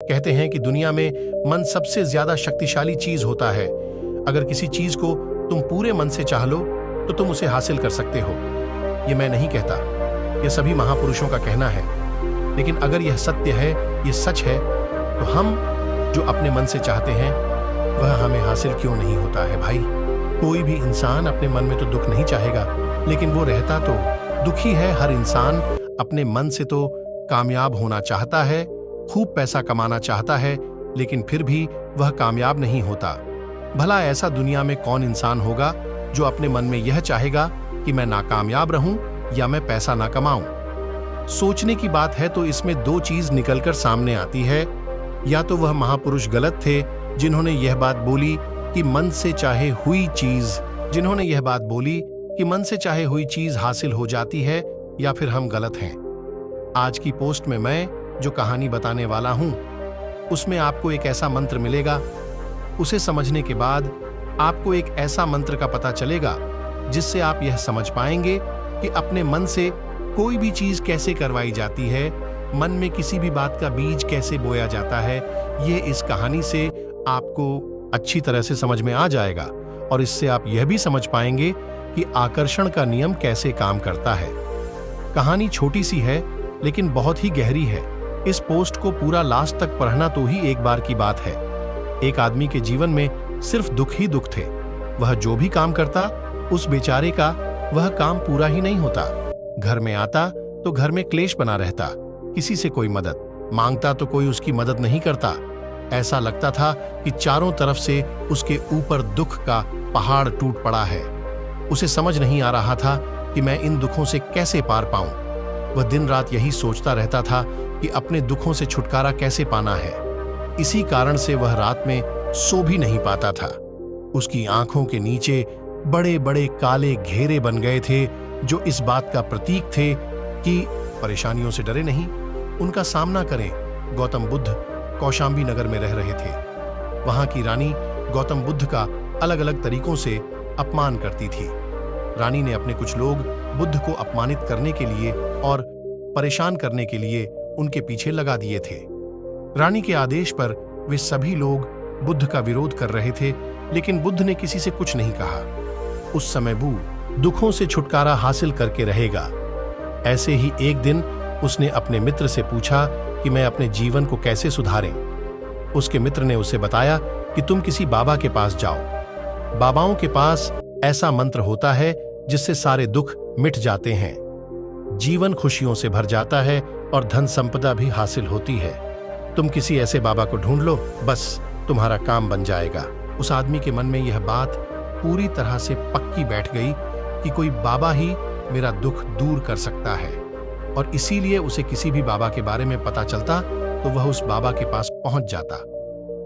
कहते हैं कि दुनिया में मन सबसे ज्यादा शक्तिशाली चीज होता है। अगर किसी चीज को तुम पूरे मन से चाह लो तो तुम उसे हासिल कर सकते हो। ये मैं नहीं कहता, यह सभी महापुरुषों का कहना है। लेकिन अगर यह सत्य है, ये सच है, तो हम जो अपने मन से चाहते हैं वह हमें हासिल क्यों नहीं होता है भाई। कोई भी इंसान अपने मन में तो दुख नहीं चाहेगा, लेकिन वो रहता तो दुखी है। हर इंसान अपने मन से तो कामयाब होना चाहता है, खूब पैसा कमाना चाहता है, लेकिन फिर भी वह कामयाब नहीं होता। भला ऐसा दुनिया में कौन इंसान होगा जो अपने मन में यह चाहेगा कि मैं नाकामयाब रहूं या मैं पैसा ना कमाऊं। सोचने की बात है तो इसमें दो चीज निकलकर सामने आती है। या तो वह महापुरुष गलत थे जिन्होंने यह बात बोली कि मन से चाहे हुई चीज हासिल हो जाती है, या फिर हम गलत हैं। आज की पोस्ट में मैं जो कहानी बताने वाला हूं उसमें आपको एक ऐसा मंत्र मिलेगा। उसे समझने के बाद आपको एक ऐसा मंत्र का पता चलेगा जिससे आप यह समझ पाएंगे कि अपने मन से कोई भी चीज कैसे करवाई जाती है, मन में किसी भी बात का बीज कैसे बोया जाता है। ये इस कहानी से आपको अच्छी तरह से समझ में आ जाएगा और इससे आप यह भी समझ पाएंगे कि आकर्षण का नियम कैसे काम करता है। कहानी छोटी सी है लेकिन बहुत ही गहरी है। इस पोस्ट को पूरा लास्ट तक पढ़ना तो ही एक बार की बात है। एक आदमी के जीवन में सिर्फ दुख ही दुख थे। वह जो भी काम करता उस बेचारे का वह काम पूरा ही नहीं होता। घर में आता तो घर में क्लेश बना रहता, किसी से कोई मदद मांगता तो कोई उसकी मदद नहीं करता। ऐसा लगता था कि चारों तरफ से उसके ऊपर दुख का पहाड़ टूट पड़ा है। उसे समझ नहीं आ रहा था कि मैं इन दुखों से कैसे पार पाऊं। वह दिन रात यही सोचता रहता था कि अपने दुखों से छुटकारा कैसे पाना है। इसी कारण से वह रात में सो भी नहीं पाता था। उसकी आंखों के नीचे बड़े बड़े काले घेरे बन गए थे जो इस बात का प्रतीक थे कि परेशानियों से डरे नहीं, उनका सामना करें। गौतम बुद्ध कौशांबी नगर में रह रहे थे। वहां की रानी गौतम बुद्ध का अलग अलग तरीकों से अपमान करती थी। रानी ने अपने कुछ लोग बुद्ध को अपमानित करने के लिए और परेशान करने के लिए उनके पीछे लगा दिए थे। रानी के आदेश पर वे सभी लोग बुद्ध का विरोध कर रहे थे, लेकिन बुद्ध ने किसी से कुछ नहीं कहा। उस समय वो दुखों से छुटकारा हासिल करके रहेगा। ऐसे ही एक दिन उसने अपने मित्र से पूछा कि मैं अपने जीवन को कैसे सुधारें। उसके मित्र ने उसे बताया कि तुम किसी बाबा के पास जाओ। बाबाओं के पास ऐसा मंत्र होता है जिससे सारे दुख मिट जाते हैं, जीवन खुशियों से भर जाता है और धन संपदा भी हासिल होती है। तुम किसी ऐसे बाबा को ढूंढ लो, बस तुम्हारा काम बन जाएगा। उस आदमी के मन में यह बात पूरी तरह से पक्की बैठ गई कि कोई बाबा ही मेरा दुख दूर कर सकता है, और इसीलिए उसे किसी भी बाबा के बारे में पता चलता तो वह उस बाबा के पास पहुंच जाता,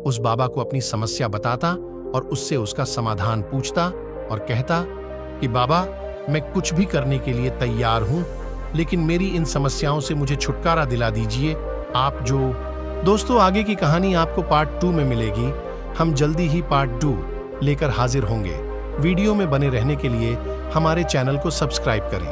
उस बाबा को अपनी समस्या बताता और उससे उसका समाधान पूछता और कहता कि बाबा, मैं कुछ भी करने के लिए तैयार हूं, लेकिन मेरी इन समस्याओं से मुझे छुटकारा दिला दीजिए आप जो। दोस्तों, आगे की कहानी आपको पार्ट 2 में मिलेगी। हम जल्दी ही पार्ट 2 लेकर हाजिर होंगे। वीडियो में बने रहने के लिए हमारे चैनल को सब्सक्राइब करें।